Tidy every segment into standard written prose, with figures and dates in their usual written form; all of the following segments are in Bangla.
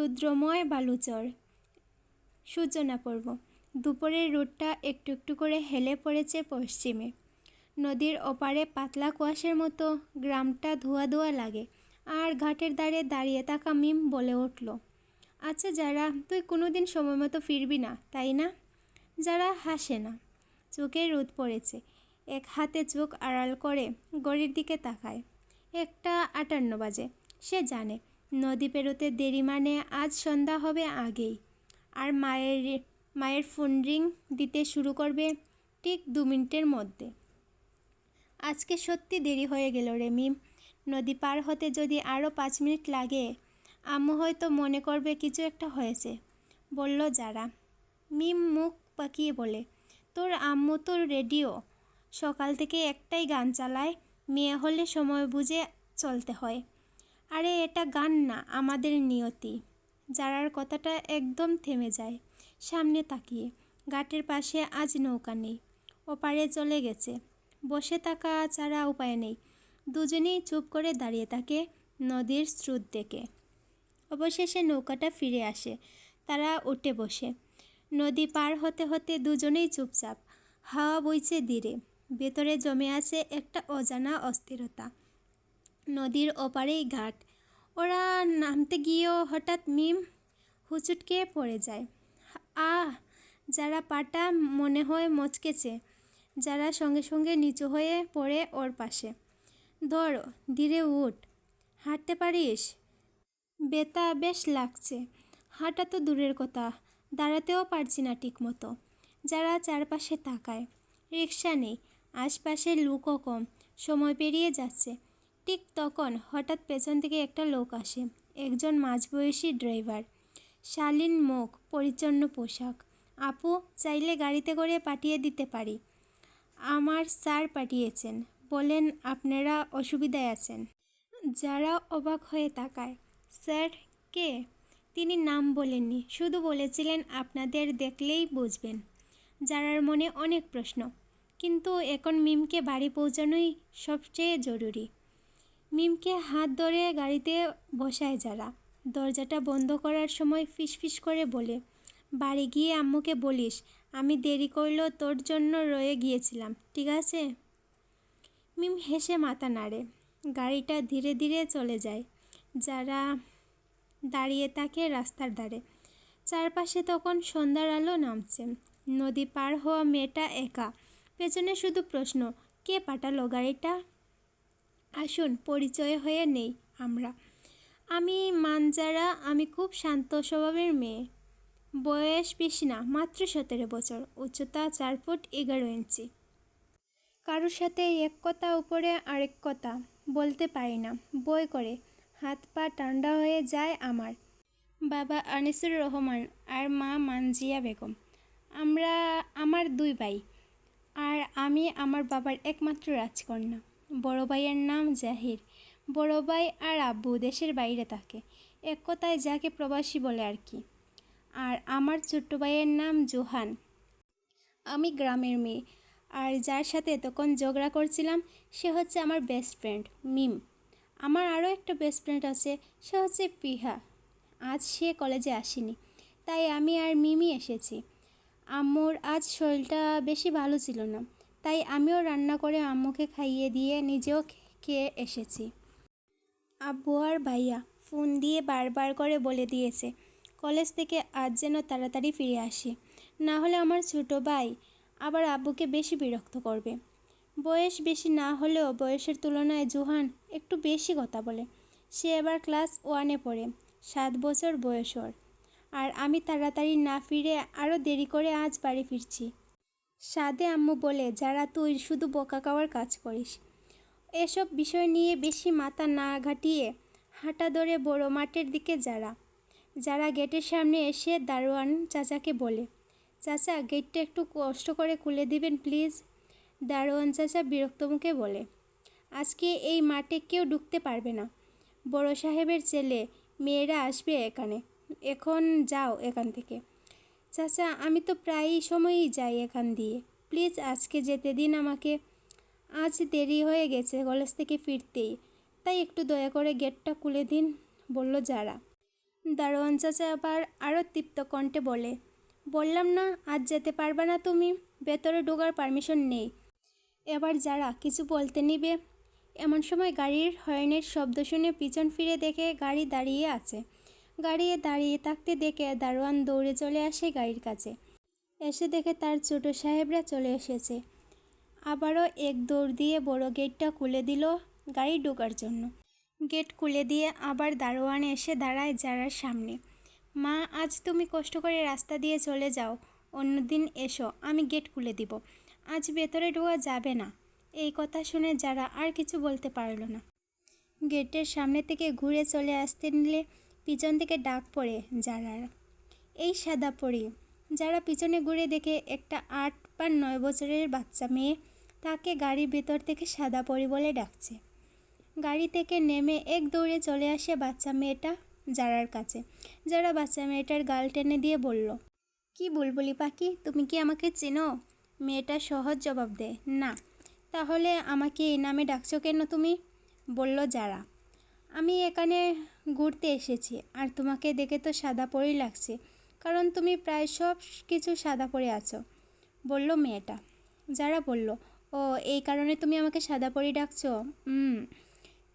রুদ্রময় বালুচর। সূচনা পর্ব। দুপুরের রোদটা একটু একটু করে হেলে পড়েছে পশ্চিমে। নদীর ওপারে পাতলা কুয়াশার মতো গ্রামটা ধোয়া ধোয়া লাগে। আর ঘাটের ধারে দাঁড়িয়ে থাকা মিম বলে উঠল, আচ্ছা যারা, তুই কোনোদিন সময় মতো ফিরবি না, তাই না? যারা হাসে না, চোখে রোদ পড়েছে। এক হাতে চোখ আড়াল করে ঘড়ির দিকে তাকায়। 1:58 বাজে। সে জানে নদী পেরোতে দেরি মানে আজ সন্ধ্যা হবে আগেই। আর মায়ের ফোন রিং দিতে শুরু করবে ঠিক 2 মিনিটের মধ্যে। আজকে সত্যি দেরি হয়ে গেল রে মিম। নদী পার হতে যদি আরও 5 মিনিট লাগে, আম্মু হয়তো মনে করবে কিছু একটা হয়েছে, বলল যারা। মিম মুখ পাকিয়ে বলে, তোর আম্মু তো রেডিও সকাল থেকে একটাই গান চালায়, মেয়ে হলে সময় বুঝে চলতে হয়। আরে এটা গান না, আমাদের নিয়তি। যারার কথাটা একদম থেমে যায় সামনে তাকিয়ে। ঘাটের পাশে আজ নৌকা নেই, ওপারে চলে গেছে। বসে থাকা ছাড়া উপায় নেই। দুজনেই চুপ করে দাঁড়িয়ে থাকে নদীর স্রোত দেখে। অবশেষে নৌকাটা ফিরে আসে। তারা উঠে বসে। নদী পার হতে হতে দুজনেই চুপচাপ। হাওয়া বইছে ধীরে। ভেতরে জমে আছে একটা অজানা অস্থিরতা। নদীর ওপারেই ঘাট। ওরা নামতে গিয়েও হঠাৎ মিম হুচুটকে পড়ে যায়। আহ! যারা পাটা মনে হয় মচকেছে। যারা সঙ্গে সঙ্গে নিচু হয়ে পড়ে ওর পাশে। ধর, ধীরে উঠ। হাঁটতে পারিস? ব্যথা বেশ লাগছে। হাঁটা তো দূরের কথা, দাঁড়াতেও পারছি না ঠিক মতো। যারা চারপাশে তাকায়। রিক্সা নেই, আশপাশের লোকও কম, সময় পেরিয়ে যাচ্ছে। ঠিক তখন হঠাৎ পেছন থেকে একটা লোক আসে। একজন মাঝবয়সী ড্রাইভার, শালীন মুখ, পরিচ্ছন্ন পোশাক। আপু, চাইলে গাড়িতে করে পাঠিয়ে দিতে পারি। আমার স্যার পাঠিয়েছেন, বলেন আপনারা অসুবিধায় আছেন। যারা অবাক হয়ে তাকায়। স্যার কে? তিনি নাম বলেননি, শুধু বলেছিলেন আপনাদের দেখলেই বুঝবেন। যারার মনে অনেক প্রশ্ন, কিন্তু এখন মিমকে বাড়ি পৌঁছানোই সবচেয়ে জরুরি। মিমকে হাত ধরে গাড়িতে বসায় যারা। দরজাটা বন্ধ করার সময় ফিসফিস করে বলে, বাড়ি গিয়ে আম্মুকে বলিস আমি দেরি করলেও তোর জন্য রয়ে গিয়েছিলাম, ঠিক আছে? মিম হেসে মাথা নাড়ে। গাড়িটা ধীরে ধীরে চলে যায়। যারা দাঁড়িয়ে থাকে রাস্তার ধারে। চারপাশে তখন সন্ধ্যার আলো নামছে। নদী পার হওয়া মেয়েটা একা। পেছনে শুধু প্রশ্ন, কে পাঠালো গাড়িটা? আসুন, পরিচয় হয়ে নেই আমরা। আমি মানজারা। আমি খুব শান্ত স্বভাবের মেয়ে। বয়স বেশি না, মাত্র 17 বছর। উচ্চতা 4 ফুট 11 ইঞ্চি। কারোর সাথে এক কথা উপরে আরেক কথা বলতে পারি না, ভয় করে। হাত পা ঠান্ডা হয়ে যায় আমার। বাবা আনিসুর রহমান আর মা মানজিয়া বেগম। আমার 2 ভাই। আর আমি আমার বাবার একমাত্র রাজকন্যা। বড় ভাইয়ের নাম জাহির। বড় ভাই আর আব্বু দেশের বাইরে থাকে, এক কথায় যাকে প্রবাসী বলে আর কি। আর আমার ছোট্ট ভাইয়ের নাম জোহান। আমি গ্রামের মেয়ে। আর যার সাথে তখন ঝগড়া করছিলাম সে হচ্ছে আমার বেস্ট ফ্রেন্ড মিম। আমার আরও একটা বেস্ট ফ্রেন্ড আছে, সে হচ্ছে পিহা। আজ সে কলেজে আসেনি, তাই আমি আর মিমি এসেছি। আম্মুর আজ শরীরটা বেশি ভালো ছিল না, তাই আমিও রান্না করে আম্মুকে খাইয়ে দিয়ে নিজেও খেয়ে এসেছি। আব্বু আর ভাইয়া ফোন দিয়ে বারবার করে বলে দিয়েছে কলেজ থেকে আজ যেন তাড়াতাড়ি ফিরে আসি, না হলে আমার ছোটো ভাই আবার আব্বুকে বেশি বিরক্ত করবে। বয়স বেশি না হলেও বয়সের তুলনায় জোহান একটু বেশি কথা বলে। সে এবার ক্লাস 1-এ পড়ে। 7 বছর বয়স ওর। আর আমি তাড়াতাড়ি না ফিরে আরও দেরি করে আজ বাড়ি ফিরছি। সাদে আম্মু বলে, যারা তুই শুধু বকা খাওয়ার কাজ করিস। এসব বিষয় নিয়ে বেশি মাথা না ঘাটিয়ে হাঁটা ধরে বড় মাঠের দিকে যারা গেটের সামনে এসে দারোয়ান চাচাকে বলে, চাচা গেটটা একটু কষ্ট করে খুলে দিবেন প্লিজ। দারোয়ান চাচা বিরক্ত মুখে বলে, আজকে এই মাঠে কেউ ঢুকতে পারবে না। বড় সাহেবের ছেলে মেয়েরা আসবে এখানে, এখন যাও এখান থেকে। চাচা আমি তো প্রায়ই সময়ই যাই এখান দিয়ে, প্লিজ আজকে যেতে দিন আমাকে। আজ দেরি হয়ে গেছে কলেজ থেকে ফিরতেই, তাই একটু দয়া করে গেটটা খুলে দিন, বলল যারা। দারোয়ান চাচা আবার আরও তৃপ্ত কণ্ঠে বলে, বললাম না আজ যেতে পারবে না তুমি, ভেতরে ঢোকার পারমিশন নেই। এবার যারা কিছু বলতে নিবে, এমন সময় গাড়ির হর্নের শব্দ শুনে পিছন ফিরে দেখে গাড়ি দাঁড়িয়ে আছে। গাড়ি দাঁড়িয়ে থাকতে দেখে দারোয়ান দৌড়ে চলে আসে গাড়ির কাছে। এসে দেখে তার ছোট সাহেবরা চলে এসেছে। আবারও এক দৌড় দিয়ে বড় গেটটা খুলে দিল গাড়ি ঢোকার জন্য। গেট খুলে দিয়ে আবার দারোয়ান এসে দাঁড়ায় যারার সামনে। মা, আজ তুমি কষ্ট করে রাস্তা দিয়ে চলে যাও, অন্যদিন এসো, আমি গেট খুলে দিব, আজ ভেতরে ঢোকা যাবে না। এই কথা শুনে যারা আর কিছু বলতে পারল না। গেটের সামনে থেকে ঘুরে চলে আসতে নিলে পিছন থেকে ডাক পড়ে যারার, এই সাদা পরি। যারা পিছনে ঘুরে দেখে একটা 8 বা 9 বছরের বাচ্চা মেয়ে তাকে গাড়ির ভেতর থেকে সাদা পরি বলে ডাকছে। গাড়ি থেকে নেমে এক দৌড়ে চলে আসে বাচ্চা মেয়েটা যারার কাছে। যারা বাচ্চা মেয়েটার গাল টেনে দিয়ে বলল, কি বুলবুলি পাখি, তুমি কি আমাকে চেনো? মেয়েটা সহজ জবাব দেয়, না। তাহলে আমাকে এই নামে ডাকছো কেন তুমি? বলল যারা, আমি এখানে ঘুরতে এসেছি, আর তোমাকে দেখে তো সাদা পরি লাগছে, কারণ তুমি প্রায় সব কিছু সাদা পরে আছো, বলল মেয়েটা। যারা বলল, ও এই কারণে তুমি আমাকে সাদা পরি ডাকছো?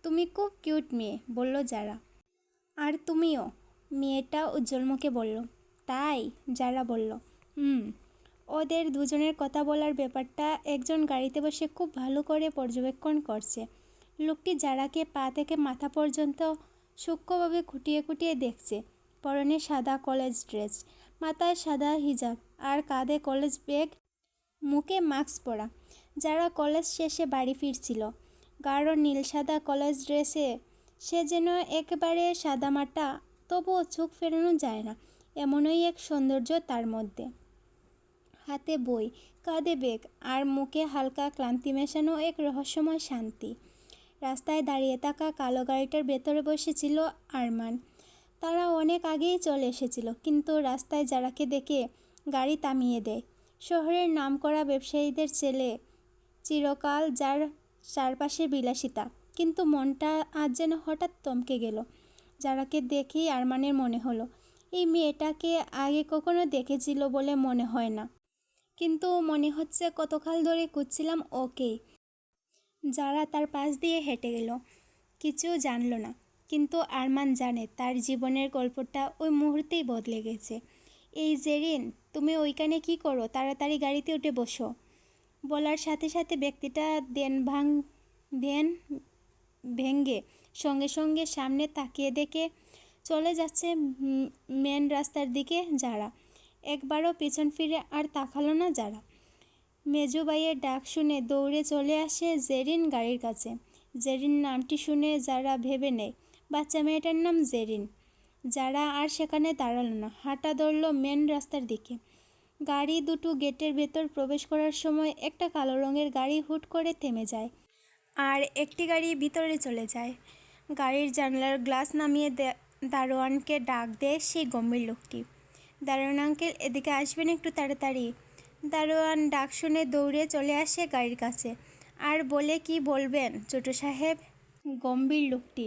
তুমি খুব কিউট মেয়ে, বলল যারা। আর তুমিও, মেয়েটা উজ্জ্বল মুখে বলল। তাই? যারা বলল। ওদের দুজনের কথা বলার ব্যাপারটা একজন গাড়িতে বসে খুব ভালো করে পর্যবেক্ষণ করছে। লোকটি যারাকে পা থেকে মাথা পর্যন্ত সূক্ষ্মভাবে খুঁটিয়ে খুঁটিয়ে দেখছে। পরনে সাদা কলেজ ড্রেস, মাথায় সাদা হিজাব আর কাঁধে কলেজ ব্যাগ, মুখে মাস্ক পরা। যারা কলেজ শেষে বাড়ি ফিরছিল, গাঢ় নীল সাদা কলেজ ড্রেসে সে যেন একেবারে সাদামাটা, তবুও চোখ ফেরানো যায় না, এমনই এক সৌন্দর্য তার মধ্যে। হাতে বই, কাঁধে ব্যাগ, আর মুখে হালকা ক্লান্তি মেশানো এক রহস্যময় শান্তি। রাস্তায় দাঁড়িয়ে থাকা কালো গাড়িটার ভেতরে বসেছিল আরমান। তারা অনেক আগেই চলে এসেছিল, কিন্তু রাস্তায় যারাকে দেখে গাড়ি থামিয়ে দেয়। শহরের নামকরা ব্যবসায়ীদের ছেলে, চিরকাল যার চারপাশে বিলাসিতা, কিন্তু মনটা আজ যেন হঠাৎ থমকে গেল। যারাকে দেখেই আরমানের মনে হলো, এই মেয়েটাকে আগে কখনো দেখেছিল বলে মনে হয় না, কিন্তু মনে হচ্ছে কতকাল ধরে খুঁজছিলাম ওকেই। যারা তার পাশ দিয়ে হেঁটে গেল, কিছু জানল না, কিন্তু আরমান জানে তার জীবনের গল্পটা ওই মুহূর্তেই বদলে গেছে। এই জেরিন, তুমি ওইখানে কি করো? তাড়াতাড়ি গাড়িতে উঠে বসো। বলার সাথে সাথে ব্যক্তিটা ধ্যান ভেঙ্গে সঙ্গে সঙ্গে সামনে তাকিয়ে দেখে চলে যাচ্ছে মেন রাস্তার দিকে। যারা একবারও পিছন ফিরে আর তাকালো না। যারা মেজু ভাইয়ের ডাক শুনে দৌড়ে চলে আসে জেরিন গাড়ির কাছে। জেরিন নামটি শুনে যারা ভেবে নেয় বাচ্চা মেয়েটার নাম জেরিন। যারা আর সেখানে দাঁড়ালো না, হাঁটা ধরল মেন রাস্তার দিকে। গাড়ি দুটো গেটের ভেতর প্রবেশ করার সময় একটা কালো রঙের গাড়ি হুট করে থেমে যায়, আর একটি গাড়ি ভিতরে চলে যায়। গাড়ির জানলার গ্লাস নামিয়ে দারোয়ানকে ডাক দেয় সেই গম্ভীর লোকটি। দারোয়ান আঙ্কেল, এদিকে আসবেন একটু তাড়াতাড়ি। দারোয়ান ডাক শুনে দৌড়ে চলে আসে গাড়ির কাছে আর বলে, কি বলবেন ছোট সাহেব? গম্ভীর লোকটি,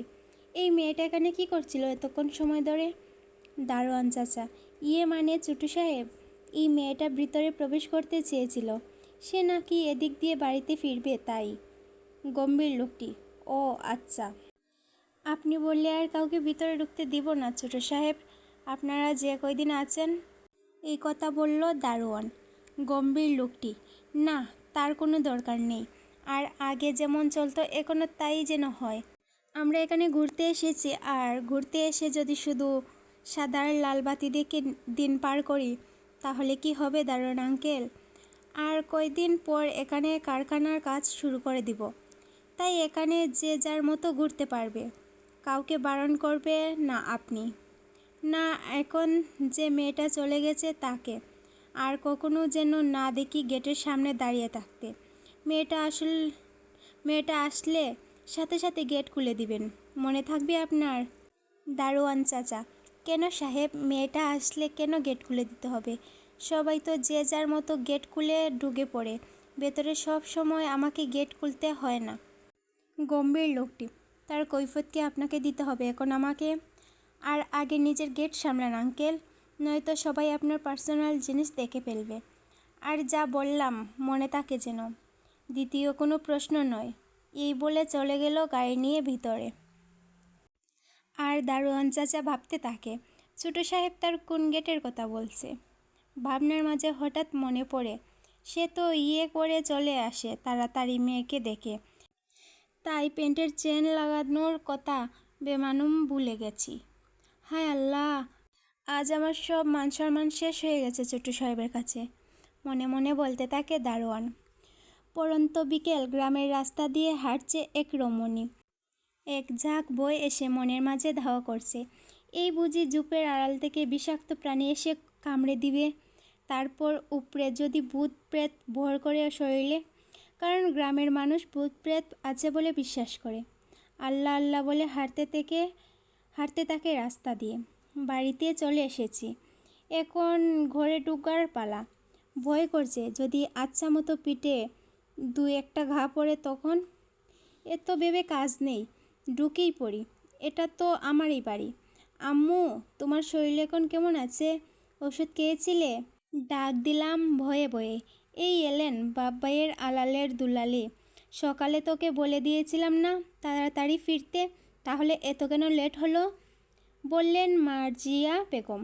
এই মেয়েটা এখানে কি করছিল এতক্ষণ সময় ধরে? দারোয়ান চাচা, ইয়ে মানে ছোট সাহেব, এই মেয়েটা ভিতরে প্রবেশ করতে চেয়েছিল, সে নাকি এদিক দিয়ে বাড়িতে ফিরবে তাই। গম্ভীর লোকটি, ও আচ্ছা, আপনি বললে আর কাউকে ভিতরে ঢুকতে দিব না ছোট সাহেব, আপনারা যে কয়দিন আছেন। এই কথা বলল দারোয়ান। গম্ভীর লোকটি, না, তার কোনো দরকার নেই, আর আগে যেমন চলতো এখনও তাই যেন হয়। আমরা এখানে ঘুরতে এসেছি, আর ঘুরতে এসে যদি শুধু সাদা আর লাল বাতি দেখে দিন পার করি তাহলে কি হবে দারোয়ান আঙ্কেল? আর কয়দিন পর এখানে কারখানার কাজ শুরু করে দিব, তাই এখানে যে যার মতো ঘুরতে পারবে, কাউকে বারণ করবে না আপনি। না, এখন যে মেয়েটা চলে গেছে তাকে আর কখনো যেন না দেখি গেটের সামনে দাঁড়িয়ে থাকতে। মেয়েটা আসলে সাথে সাথে গেট খুলে দিবেন, মনে থাকবে আপনার? দারোয়ান চাচা, কেন সাহেব, মেয়েটা আসলে কেন গেট খুলে দিতে হবে? সবাই তো যে যার মতো গেট খুলে ঢুকে পড়ে ভেতরে, সব সময় আমাকে গেট খুলতে হয় না। গম্ভীর লোকটি, তার কৈফিয়ত কি আপনাকে দিতে হবে এখন আমাকে? আর আগে নিজের গেট সামলান আঙ্কেল, নয়তো সবাই আপনার পার্সোনাল জিনিস দেখে ফেলবে। আর যা বললাম মনে থাকে যেন। দ্বিতীয় কোনো প্রশ্ন নয়। এই বলে চলে গেল গাড়ি নিয়ে ভিতরে। আর দারোয়ান চাচা ভাবতে থাকে, ছোটো সাহেব তার কোন গেটের কথা বলছে। ভাবনার মাঝে হঠাৎ মনে পড়ে, সে তো করে চলে আসে তাড়াতাড়ি মেয়েকে দেখে, তাই প্যান্টের চেন লাগানোর কথা বেমানুম ভুলে গেছি। হায় আল্লাহ, আজ আমার সব মান সম্মান শেষ হয়ে গেছে ছোট্টু সাহেবের কাছে, মনে মনে বলতে থাকে দারোয়ান। পরন্ত বিকেল, গ্রামের রাস্তা দিয়ে হাঁটছে এক রমণী। এক ঝাঁক বই এসে মনের মাঝে ধাওয়া করছে। এই বুঝি ঝোপের আড়াল থেকে বিষাক্ত প্রাণী এসে কামড়ে দিবে, তারপর উপরে যদি ভূত প্রেত ভর করে শরীরে। কারণ গ্রামের মানুষ ভূত প্রেত আছে বলে বিশ্বাস করে। আল্লাহ আল্লাহ বলে হাঁটতে থাকে রাস্তা দিয়ে। বাড়িতে চলে এসেছি, এখন ঘরে ঢোকার পালা। ভয় করছে যদি আচ্ছা মতো পিঠে দু একটা ঘা পড়ে তখন। এ তো ভেবে কাজ নেই, ঢুকেই পড়ি। এটা তো আমারই বাড়ি। আম্মু, তোমার শরীর এখন কেমন আছে? ওষুধ খেয়েছিলে? ডাক দিলাম ভয়ে ভয়ে। এই এলেন বাব্বাইয়ের আলালের দুলালি। সকালে তোকে বলে দিয়েছিলাম না তাড়াতাড়ি ফিরতে, তাহলে এত কেন লেট হলো? বললেন মার্জিয়া বেগম।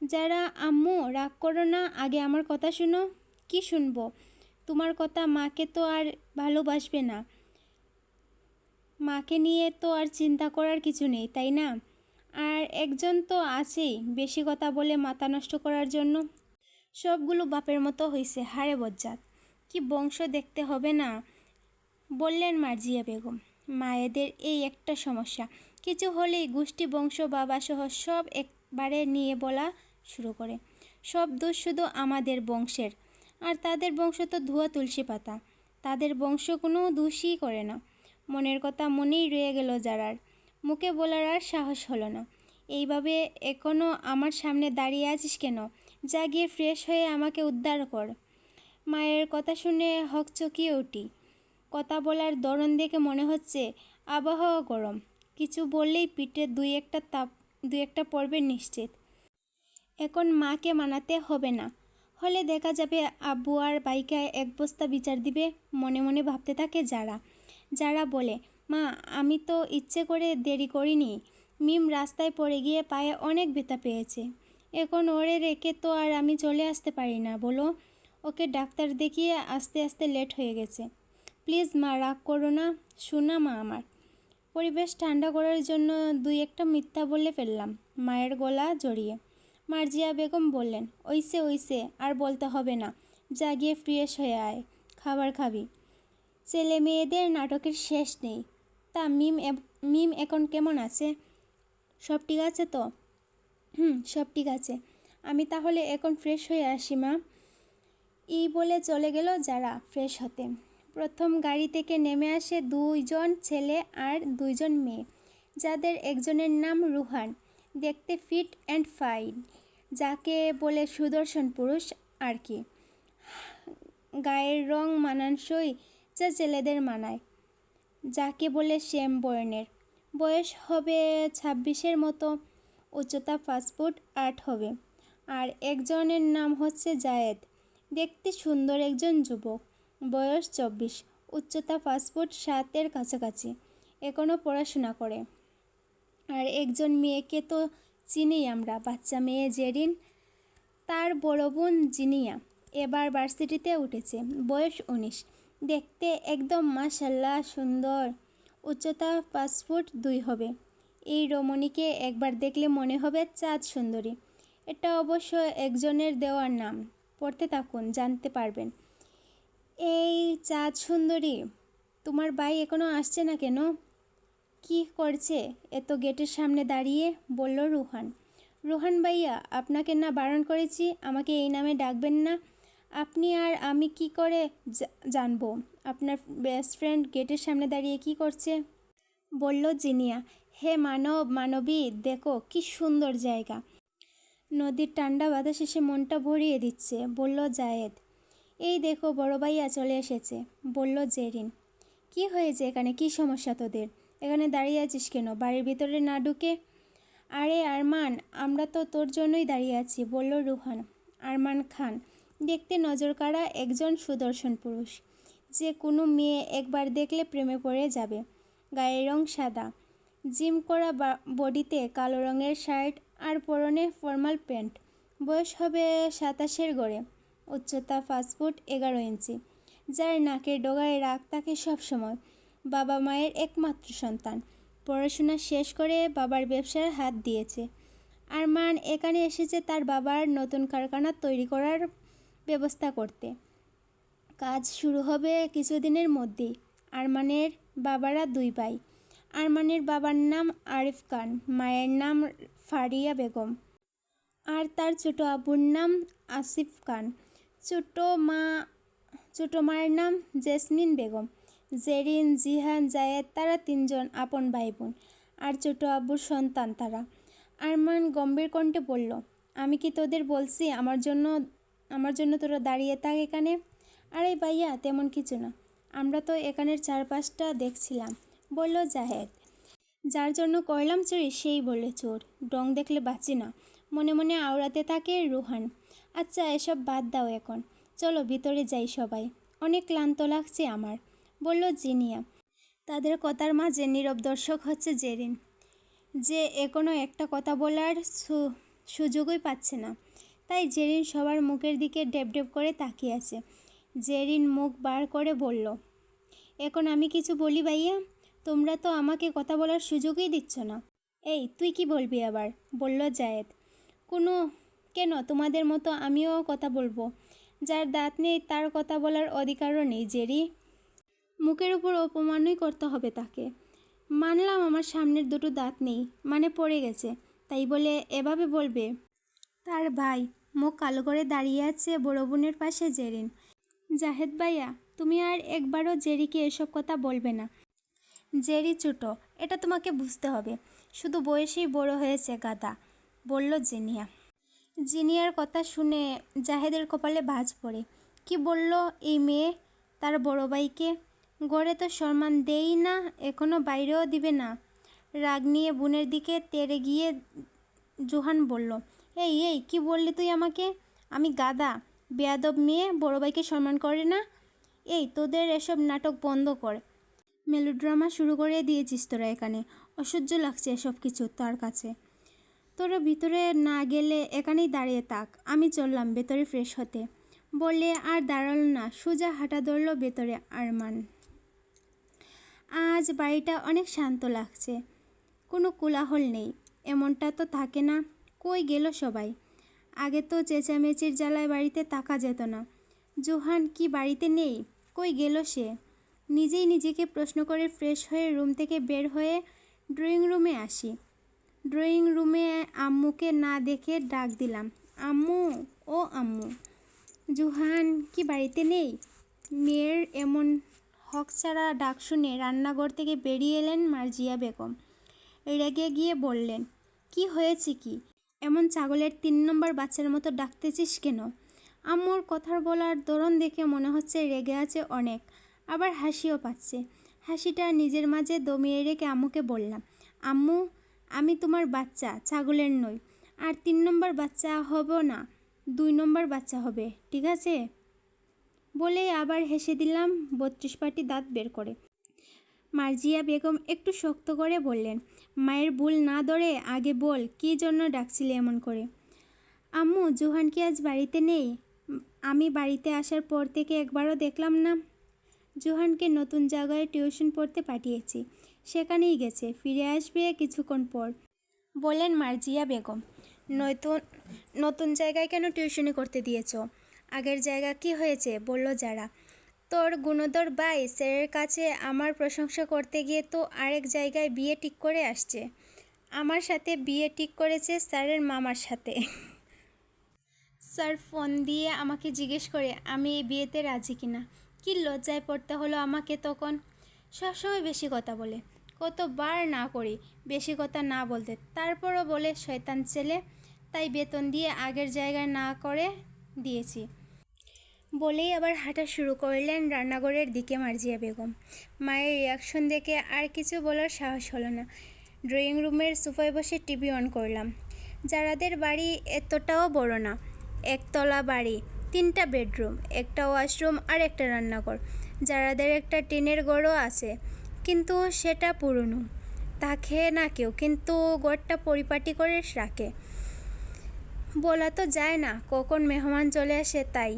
যারা, আম্মু রাগ করো না, আগে আমার কথা শুনো। কি শুনবো? তোমার কথা। মাকে তো আর ভালোবাসবে না? মাকে নিয়ে তো আর চিন্তা করার কিছু নেই, তাই না? আর একজন তো আছেই বেশি কথা বলে মাথা নষ্ট করার জন্য। সবগুলো বাপের মতো হয়েছে, হারে বজ্জাত। কি বংশ দেখতে হবে না? বললেন মার্জিয়া বেগম। মায়েদের এই একটা সমস্যা, কিছু হলেই গোষ্ঠী বংশ বাবাসহ সব একবারে নিয়ে বলা শুরু করে। সব দোষ শুধু আমাদের বংশের। আর তাদের বংশ তো ধোয়া তুলসী পাতা, তাদের বংশ কোনো দোষই করে না। মনের কথা মনেই রয়ে গেল যারার, মুখে বলার আর সাহস হলো না। এইভাবে এখনও আমার সামনে দাঁড়িয়ে আছিস কেন? যা গিয়ে ফ্রেশ হয়ে আমাকে উদ্ধার কর। মায়ের কথা শুনে হকচকিয়ে উঠি। কথা বলার ধরন দেখে মনে হচ্ছে আবহাওয়া গরম, কিছু বললেই পিঠে দুই একটা পড়বে নিশ্চিত। এখন মাকে মানাতে হবে না, হলে দেখা যাবে আব্বু আর বাইকে এক বস্তা বিচার দিবে। মনে মনে ভাবতে থাকে যারা বলে, মা আমি তো ইচ্ছে করে দেরি করিনি, মিম রাস্তায় পড়ে গিয়ে পায়ে অনেক ব্যথা পেয়েছে, এখন ওরে রেখে তো আর আমি চলে আসতে পারি না বলো। ওকে ডাক্তার দেখিয়ে আস্তে আস্তে লেট হয়ে গেছে। প্লিজ মা, রাগ করো না, শোনা মা আমার। পরিবেশ ঠান্ডা করার জন্য দুই একটা মিথ্যা বলে ফেললাম মায়ের গলা জড়িয়ে। মার্জিয়া বেগম বললেন, ওইসে আর বলতে হবে না, যা গিয়ে ফ্রেশ হয়ে আয়, খাবার খাবি। ছেলে মেয়েদের নাটকের শেষ নেই। তা মিম এখন কেমন আছে? সব ঠিক আছে তো? সব ঠিক আছে। আমি তাহলে এখন ফ্রেশ হয়ে আসি মা। এই বলে চলে গেল যারা ফ্রেশ হতে। প্রথম গাড়ি থেকে নেমে আসে দুইজন ছেলে আর দুইজন মেয়ে, যাদের একজনের নাম রুহান, দেখতে ফিট অ্যান্ড ফাইন, যাকে বলে সুদর্শন পুরুষ আর কি। গায়ের রং মানানসই, যা ছেলেদের মানায়, যাকে বলে শ্যাম বর্ণের। বয়স হবে 26-এর মতো, উচ্চতা 5 ফুট 8 হবে। আর একজনের নাম হচ্ছে জায়েদ, দেখতে সুন্দর একজন যুবক, বয়স 24, উচ্চতা 5 ফুট 7-এর কাছাকাছি, এখনও পড়াশোনা করে। আর একজন মেয়েকে তো চিনি আমরা, বাচ্চা মেয়ে জেরিন, তার বড় বোন জিনিয়া, এবার ভার্সিটিতে উঠেছে, বয়স 19, দেখতে একদম মাশাল্লাহ সুন্দর, উচ্চতা 5 ফুট 2 হবে। এই রমণীকে একবার দেখলে মনে হবে চাঁদ সুন্দরী। এটা অবশ্য একজনের দেওয়ার নাম, পড়তে থাকুন জানতে পারবেন। এই চাঁদ সুন্দরী, তোমার ভাই এখনও আসছে না কেন? কি করছে এত গেটের সামনে দাঁড়িয়ে? বলল রুহান। রুহান ভাইয়া, আপনাকে না বারণ করেছি আমাকে এই নামে ডাকবেন না। আপনি আর আমি কি করে জানবো আপনার বেস্ট ফ্রেন্ড গেটের সামনে দাঁড়িয়ে কি করছে? বলল জিনিয়া। হে মানবী, দেখো কি সুন্দর জায়গা, নদীর ঠান্ডা বাতাস এসে মনটা ভরিয়ে দিচ্ছে, বলল জায়েদ। এই দেখো বড় ভাইয়া চলে এসেছে, বলল জেরিন। কি হয়েছে এখানে, কি সমস্যা তোদের? এখানে দাঁড়িয়ে আছিস কেন? বাড়ির ভিতরে না ঢুকে? আরে আরমান, আমরা তো তোর জন্যই দাঁড়িয়ে আছি, বলল রুহান। আরমান খান দেখতে নজরকাড়া একজন সুদর্শন পুরুষ, যে কোনো মেয়ে একবার দেখলে প্রেমে পড়ে যাবে। গায়ের রং সাদা, জিম করা বডিতে কালো রঙের শার্ট আর পরনে ফর্মাল প্যান্ট। বয়স হবে 27-এর গড়ে। উচ্চতা 5 ফুট 11 ইঞ্চি। যার নাকের ডগায় রাগ থাকে সবসময়। বাবা মায়ের একমাত্র সন্তান। পড়াশোনা শেষ করে বাবার ব্যবসার হাত দিয়েছে। আরমান এখানে এসেছে তার বাবার নতুন কারখানা তৈরি করার ব্যবস্থা করতে। কাজ শুরু হবে কিছুদিনের মধ্যেই। আরমানের বাবারা 2 ভাই। আরমানের বাবার নাম আরিফ খান, মায়ের নাম ফারিয়া বেগম, আর তার ছোট আব্বুর নাম আসিফ খান। ছোট মায়ের নাম জেসমিন বেগম। জেরিন, জিহান, জায়েদ তারা 3 জন আপন ভাই বোন আর ছোট আব্বুর সন্তান তারা। আরমান গম্ভীর কণ্ঠে বলল, আমি কি তোদের বলছি আমার জন্য তোরা দাঁড়িয়ে থাক এখানে? আরে ভাইয়া, তেমন কিছু না, আমরা তো এখানের চারপাশটা দেখছিলাম, বলল জাহেদ। যার জন্য করলাম চুরি সেই বলে চোর, ডং দেখলে বাঁচি না, মনে মনে আওড়াতে থাকে রুহান। আচ্ছা এসব বাদ দাও এখন, চলো ভিতরে যাই সবাই, অনেক ক্লান্ত লাগছে আমার, বলল জিনিয়া। তাদের কথার মাঝে নীরব দর্শক হচ্ছে জেরিন, যে এখনও একটা কথা বলার সুযোগই পাচ্ছে না। তাই জেরিন সবার মুখের দিকে ডেপ করে তাকিয়ে আছে। জেরিন মুখ বার করে বলল, এখন আমি কিছু বলি ভাইয়া? তোমরা তো আমাকে কথা বলার সুযোগই দিচ্ছ না। এই তুই কি বলবি আবার? বলল জায়েদ। কেন তোমাদের মতো আমিও কথা বলবো? যার দাঁত নেই তার কথা বলার অধিকারও নেই জেরি। মুখের উপর অপমানই করতে হবে তাকে। মানলাম আমার সামনের 2টো দাঁত নেই, মানে পড়ে গেছে, তাই বলে এভাবে বলবে? তার ভাই মুখ কালো করে দাঁড়িয়ে আছে বড় বোনের পাশে জেরিন। জাহেদ ভাইয়া, তুমি আর একবারও জেরিকে এসব কথা বলবে না। জেরি ছোট, এটা তোমাকে বুঝতে হবে, শুধু বয়সেই বড় হয়েছে গাদা, বলল জিনিয়া। জিনিয়ার কথা শুনে জাহেদের কপালে ভাঁজ পড়ে। কি বলল এই মেয়ে তার বড় ভাইকে? ঘরে তো সম্মান দেই না, এখনও বাইরেও দিবে না। রাগ নিয়ে বোনের দিকে তেড়ে গিয়ে জোহান বলল, এই এই কি বললি তুই আমাকে? আমি গাদা? বেয়াদব মেয়ে বড় ভাইকে সম্মান করে না? এই তোদের এসব নাটক বন্ধ কর। মেলোড্রামা শুরু করে দিয়েছিস তোরা এখানে। অসহ্য লাগছে এসব কিছু তার কাছে। তোরা ভিতরে না গেলে এখানেই দাঁড়িয়ে থাক, আমি চললাম ভেতরে ফ্রেশ হতে, বলে আর দাঁড়ালো না, সোজা হাঁটা ধরল ভেতরে আরমান। আজ বাড়িটা অনেক শান্ত লাগছে, কোনো কোলাহল নেই, এমনটা তো থাকে না। কই গেল সবাই? আগে তো চেঁচামেচির জ্বালায় বাড়িতে থাকা যেত না। জোহান কি বাড়িতে নেই? কই গেল সে? নিজেই নিজেকে প্রশ্ন করে ফ্রেশ হয়ে রুম থেকে বের হয়ে ড্রয়িং রুমে আসি। ড্রয়িং রুমে আম্মুকে না দেখে ডাক দিলাম, আম্মু, ও আম্মু। জোহান কি বাড়িতে নেই? মেয়ের এমন হকছাড়া ডাক শুনে রান্নাঘর থেকে বেরিয়ে এলেন মার্জিয়া বেগম। রেগে গিয়ে বললেন, কি হয়েছে কি? এমন ছাগলের 3 নম্বর বাচ্চার মতো ডাকতেছিস কেন? আম্মুর কথার বলার ধরন দেখে মনে হচ্ছে রেগে আছে অনেক, আবার হাসিও পাচ্ছে। হাসিটা নিজের মাঝে দমিয়ে রেখে আম্মুকে বললাম, আম্মু, আমি তোমার বাচ্চা, ছাগলের নই। আর 3 নম্বর বাচ্চা হব না, 2 নম্বর বাচ্চা হবে, ঠিক আছে? বলেই আবার হেসে দিলাম 32 পাটি দাঁত বের করে। মার্জিয়া বেগম একটু শক্ত করে বললেন, মায়ের ভুল না ধরে আগে বল কী জন্য ডাকছিলে এমন করে? আম্মু, জোহান কি আজ বাড়িতে নেই? আমি বাড়িতে আসার পর থেকে একবারও দেখলাম না। জোহানকে নতুন জায়গায় টিউশন পড়তে পাঠিয়েছি, সেখানেই গেছে, ফিরে আসবে কিছুক্ষণ পর, বলেন মার্জিয়া বেগম। নতুন জায়গায় কেন টিউশনি করতে দিয়েছ? আগের জায়গা কি হয়েছে? বলল যারা। তোর গুণধর ভাই স্যারের কাছে আমার প্রশংসা করতে গিয়ে তো আরেক জায়গায় বিয়ে ঠিক করে আসছে। আমার সাথে বিয়ে ঠিক করেছে স্যারের মামার সাথে। স্যার ফোন দিয়ে আমাকে জিজ্ঞেস করে আমি এই বিয়েতে রাজি কিনা। কি লজ্জায় পড়তে হলো আমাকে তখন। সবসময় বেশি কথা বলে, কতবার না করি বেশি কথা না বলতে, তারপরও বলে শয়তান ছেলে, তাই বেতন দিয়ে আগের জায়গায় না করে দিয়েছি, বলেই আবার হাঁটা শুরু করলেন রান্নাঘরের দিকে মার্জিয়া বেগম। মায়ের রিয়াকশন দেখে আর কিছু বলার সাহস হলো না। ড্রয়িং রুমের সোফায় বসে টিভি অন করলাম। যারাদের বাড়ি এতটাও বড় না, একতলা বাড়ি, 3টা বেডরুম, একটা ওয়াশরুম আর একটা রান্নাঘর। যারাদের একটা টিনের ঘরও আছে, কিন্তু সেটা পুরনো, থাকে না কেউ, কিন্তু ঘরটা পরিপাটি করে রাখে। বলা তো যায় না কখন মেহমান চলে আসে, তাই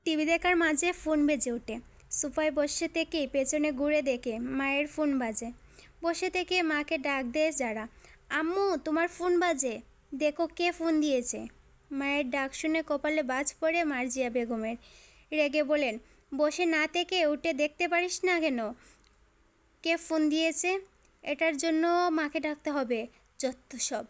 টিভি দেখার মাঝে ফোন বেজে ওঠে। সোফায় বসে থেকে পেছনে ঘুরে দেখে মায়ের ফোন বাজে। বসে থেকে মাকে ডাক দেয় যারা, আম্মু তোমার ফোন বাজে, দেখো কে ফোন দিয়েছে। মায়ের ডাক শুনে কপালে বাজ পড়ে মার্জিয়া বেগমের। রেগে বলেন, বসে না থেকে উঠে দেখতে পারিস না কেন কে ফোন দিয়েছে? এটার জন্য মাকে ডাকতে হবে? যত সব।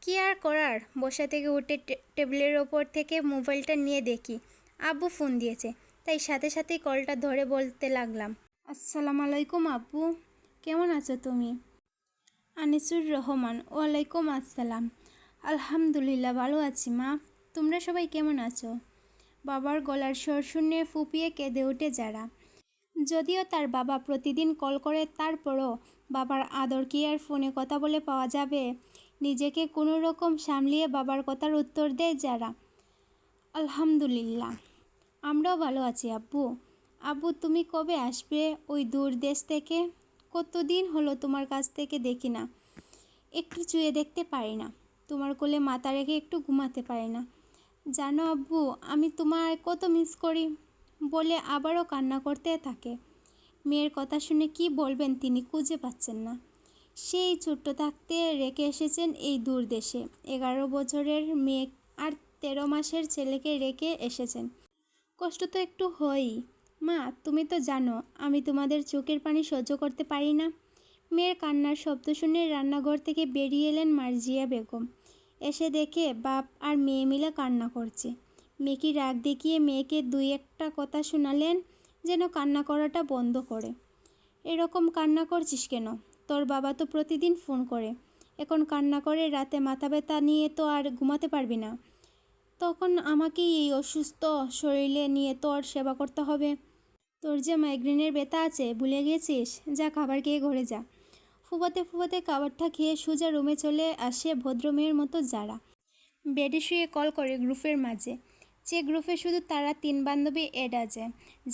কি আর করার, বসা থেকে উঠে টেবিলের ওপর থেকে মোবাইলটা নিয়ে দেখি আব্বু ফোন দিয়েছে, তাই সাথে সাথেই কলটা ধরে বলতে লাগলাম, আসসালামু আলাইকুম আব্বু, কেমন আছো তুমি? আনিসুর রহমান, ওয়ালাইকুম আসসালাম। আলহামদুলিল্লাহ ভালো আছি মা, তোমরা সবাই কেমন আছো? বাবার গলার স্বর শুনে ফুপিয়ে কেঁদে ওঠে যারা। যদিও তার বাবা প্রতিদিন কল করে, তারপরও বাবার আদর কি আর ফোনে কথা বলে পাওয়া যাবে? নিজেকে কোনো রকম সামলিয়ে বাবার কথার উত্তর দেয় যারা, আলহামদুলিল্লাহ আমরাও ভালো আছি আব্বু। আব্বু তুমি কবে আসবে ওই দূর দেশ থেকে? কতদিন হলো তোমার কাছ থেকে দেখি না, একটু চুয়ে দেখতে পারি না, তোমার কোলে মাথা রেখে একটু ঘুমাতে পারি না। জানো আব্বু, আমি তোমায় কত মিস করি, বলে আবারও কান্না করতে থাকে। মেয়ের কথা শুনে কি বলবেন তিনি খুঁজে পাচ্ছেন না। সেই ছোট্ট থাকতে রেখে এসেছেন এই দূর দেশে, 11 বছরের মেয়ে আর 13 মাসের ছেলেকে রেখে এসেছেন। কষ্ট তো একটু হয়ই। মা তুমি তো জানো আমি তোমাদের চোখের পানি সহ্য করতে পারি না। মেয়ের কান্নার শব্দ শুনে রান্নাঘর থেকে বেরিয়ে এলেন মার্জিয়া বেগম। এসে দেখে বাপ আর মেয়ে মিলে কান্না করছে। মেয়েকে রাগ দেখিয়ে মেয়েকে 2-1টা কথা শোনালেন যেন কান্না করাটা বন্ধ করে। এরকম কান্না করছিস কেন? তোর বাবা তো প্রতিদিন ফোন করে, এখন কান্না করে রাতে মাথা ব্যথা নিয়ে তো আর ঘুমাতে পারবি না। তখন আমাকেই এই অসুস্থ শরীরে নিয়ে তোর সেবা করতে হবে। তোর যে মাইগ্রেনের ব্যথা আছে ভুলে গেছিস? যা খাবার খেয়ে ঘরে যা। ফুবাতে ফুবাতে খাবারটা খেয়ে সোজা রুমে চলে আসে ভদ্রমেয়ের মতো যারা। বেডে শুয়ে কল করে গ্রুপের মাঝে, যে গ্রুপে শুধু তারা 3 বান্ধবী এড আছে,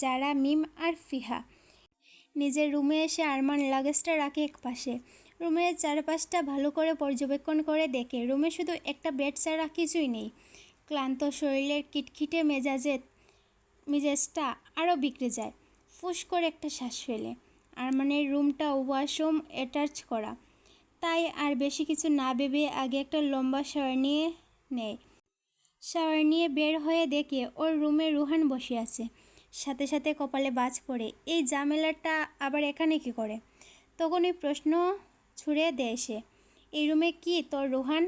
যারা, মিম আর ফিহা। নিজের রুমে এসে আরমান লাগেজটা রাখে এক পাশে। রুমের চারপাশটা ভালো করে পর্যবেক্ষণ করে দেখে রুমে শুধু একটা বেড ছাড়া কিছুই নেই। ক্লান্ত শরীরের কিটখিটে মেজাজটা আরও বিগড়ে যায়। ফুস করে একটা শ্বাস ফেলে। আরমানের রুমটা ওয়াশরুম অ্যাটাচ করা, তাই আর বেশি কিছু না ভেবে আগে একটা লম্বা শাওয়ার নিয়ে নেয়। শাওয়ার নিয়ে বের হয়ে দেখে ওর রুমে রুহান বসে আছে। সাথে সাথে কপালে বাজ পড়ে, এই ঝামেলাটা আবার এখানে কি করে? তখনই প্রশ্ন ছুড়ে দেয় সে, এই রুমে কি তোর রুহান?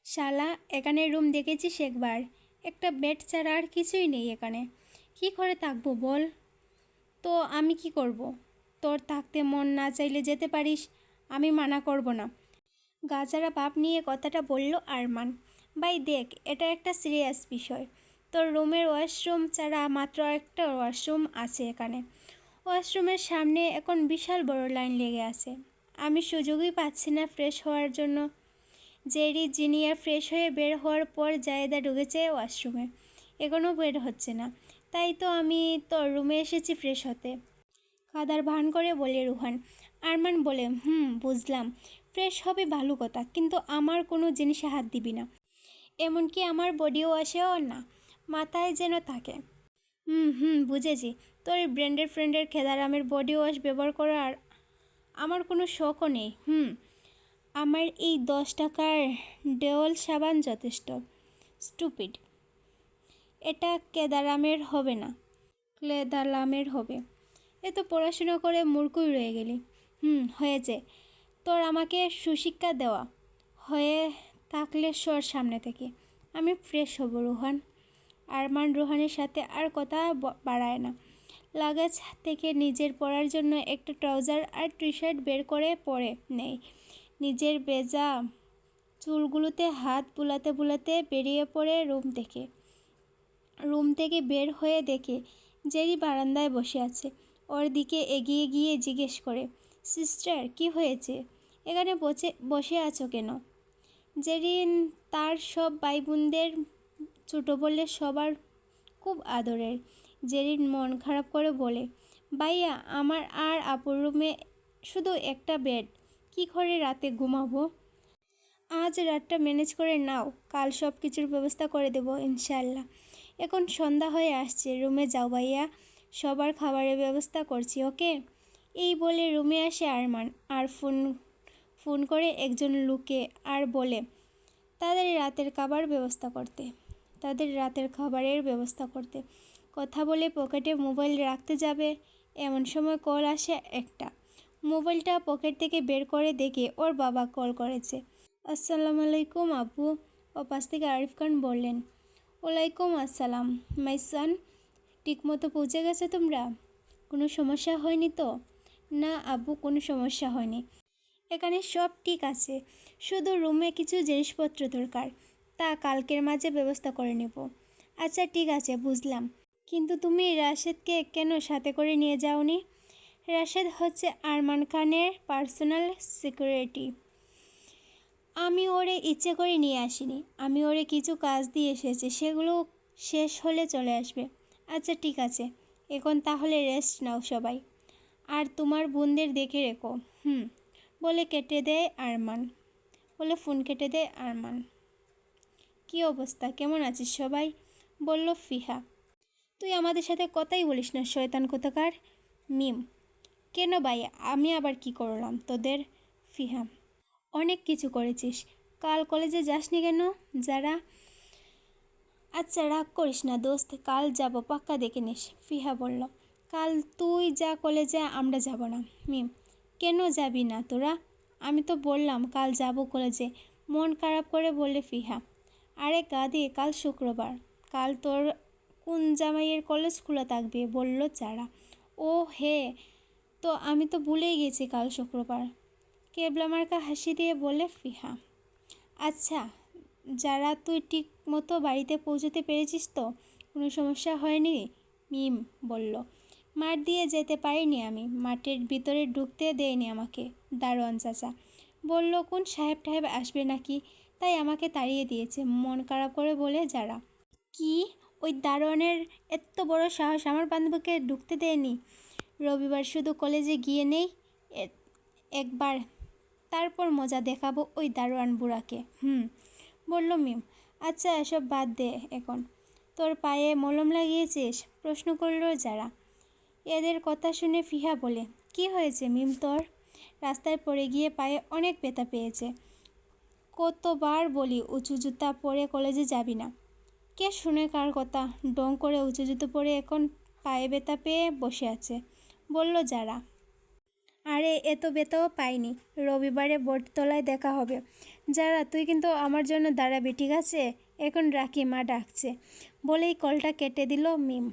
শালা, এখানে রুম দেখেছিস একবার? একটা বেড ছাড়া আর কিছুই নেই এখানে। কি করে থাকবো বল? তো আমি কি করব? তোর থাকতে মন না চাইলে যেতে পারিস, আমি মানা করব না। গাজারা ভাব নিয়ে কথাটা বলল আরমান। ভাই দেখ, এটা একটা সিরিয়াস বিষয়। তোর রুমের ওয়াশরুম ছাড়া মাত্র একটা ওয়াশরুম আছে এখানে। ওয়াশরুমের সামনে এখন বিশাল বড় লাইন লেগে আছে। আমি সুযোগই পাচ্ছি না ফ্রেশ হওয়ার জন্য। জেরি জিনিয়ার ফ্রেশ হয়ে বের হওয়ার পর জায়েদা ঢুকেছে ওয়াশরুমে, এখনও বের হচ্ছে না। তাই তো আমি তোর রুমে এসেছি ফ্রেশ হতে, কাদার ভান করে বলে রুহান। আরমান বলে, বুঝলাম, ফ্রেশ হবে ভালো কথা, কিন্তু আমার কোনো জিনিসে হাত দিবি না, এমনকি আমার বডি ওয়াশেও না, মাথায় যেন থাকে। বুঝেছি, তোর ব্র্যান্ডের ফ্রেন্ডের খেদারামের বডি ওয়াশ ব্যবহার করার আমার কোনো শখও নেই। আমার এই 10 টাকার ডেওল সাবান যথেষ্ট। স্টুপিড, এটা কেদারামের হবে না, ক্লেদারামের হবে। এ তো পড়াশোনা করে মূর্খই রয়ে গেলি। হয়েছে তোর আমাকে সুশিক্ষা দেওয়া, হয়ে থাকলে সর সামনে থেকে, আমি ফ্রেশ হব রুহান। আরমান রুহানের সাথে আর কথা বাড়ায় না। লাগেজ থেকে নিজের পরার জন্য একটা ট্রাউজার আর টি-শার্ট বের করে পরে নেয়। নিজের ভেজা চুলগুলোতে হাত বুলাতে বুলাতে বেরিয়ে পড়ে রুম থেকে বের হয়ে দেখে জেরি বারান্দায় বসে আছে। ওর দিকে এগিয়ে গিয়ে জিজ্ঞেস করে, সিস্টার কি হয়েছে? এখানে বসে আছো কেন? জেরিন তার সব ভাই বোনদের ছোটো বলে সবার খুব আদরের। জেরিন মন খারাপ করে বলে, ভাইয়া আমার আর আপুর রুমে শুধু একটা বেড, কি করে রাতে ঘুমাবো? আজ রাতটা ম্যানেজ করে নাও, কাল সব কিছুর ব্যবস্থা করে দেবো ইনশাল্লাহ। এখন সন্ধ্যা হয়ে আসছে, রুমে যাও ভাইয়া, সবার খাবারের ব্যবস্থা করছি, ওকে? এই বলে রুমে আসে আরমান আর ফোন করে একজন লোকে আর বলে তাদের রাতের খাবারের ব্যবস্থা করতে। কথা বলে পকেটে মোবাইল রাখতে যাবে, এমন সময় কল আসে একটা। মোবাইলটা পকেট থেকে বের করে দেখে ওর বাবা কল করেছে। আসসালামু আলাইকুম আব্বু, পাশ থেকে আরিফ খান বললেন। ওয়ালাইকুম আসসালাম মাই সান, ঠিকমতো পৌঁছে গেছে তোমরা? কোনো সমস্যা হয়নি তো? না আব্বু, কোনো সমস্যা হয়নি, এখানে সব ঠিক আছে, শুধু রুমে কিছু জিনিসপত্র দরকার, তা কালকের মাঝে ব্যবস্থা করে নেব। আচ্ছা ঠিক আছে, বুঝলাম, কিন্তু তুমি রাশেদকে কেন সাথে করে নিয়ে যাওনি? রাশেদ হচ্ছে আরমান খানের পার্সোনাল সিকিউরিটি, আমি ওরে ইচ্ছে করে নিয়ে আসিনি, আমি ওরে কিছু কাজ দিয়ে এসেছি, সেগুলো শেষ হলে চলে আসবে। আচ্ছা ঠিক আছে, এখন তাহলে রেস্ট নাও সবাই, আর তোমার বোনদের দেখে রেখো। বলে ফোন কেটে দেয় আরমান। কী অবস্থা, কেমন আছিস সবাই? বলল ফিহা। তুই আমাদের সাথে কথাই বলিস না শয়তান কোথাকার। মিম, কেন ভাই, আমি আবার কি করলাম তোদের? ফিহা, অনেক কিছু করেছিস, কাল কলেজে যাসনি কেন? যারা, আচ্ছা রাগ করিস না দোস্ত, কাল যাব পাক্কা, দেখে নিস। ফিহা বলল, কাল তুই যা কলেজে, আমরা যাব না। মিম, কেন যাবি না তোরা? আমি তো বললাম কাল যাব কলেজে, মন খারাপ করে বললে ফিহা। আরে গাদি, কাল শুক্রবার, কাল তোর কোন জামাইয়ের কলেজ খোলা থাকবে বলল যারা। ও হে, তো আমি তো ভুলেই গেছি কাল শুক্রবার। কেবলামার্কা হাসি দিয়ে বলে ফিহা। আচ্ছা যারা, তুই ঠিক মতো বাড়িতে পৌঁছতে পেরেছিস তো? কোনো সমস্যা হয়নি? মিম বলল, মাঠ দিয়ে যেতে পারিনি আমি, মাঠের ভিতরে ঢুকতে দেয়নি আমাকে দারোয়ান চাচা, বলল কোন সাহেব টাহেব আসবে নাকি, তাই আমাকে তাড়িয়ে দিয়েছে। মন খারাপ করে বলে যারা। কি, ওই দারোয়ানের এত বড় সাহস আমার বান্ধবীকে ঢুকতে দেয়নি? রবিবার শুধু কলেজে গিয়ে নেই একবার, তারপর মজা দেখাবো ওই দারোয়ান বুড়াকে। বলল মিম। আচ্ছা এসব বাদ দে এখন, তোর পায়ে মলম লাগিয়েছিস? প্রশ্ন করল যারা। এদের কথা শুনে ফিহা বলে, কি হয়েছে মিম তোর? রাস্তায় পড়ে গিয়ে পায়ে অনেক ব্যথা পেয়েছে, কতবার বলি উঁচু জুতা পরে কলেজে যাবি না, কে শুনে কার কথা? ডং করে উঁচু জুতো পরে এখন পায়ে ব্যথা পেয়ে বসে আছে, বলল যারা। আরে এত ব্যথাও পাইনি, রবিবারে বটতলায় দেখা হবে। যারা, তুই কিন্তু আমার জন্য দাঁড়াবি ঠিক আছে? এখন রাখি, মা ডাকছে। বলেই কলটা কেটে দিল মিম।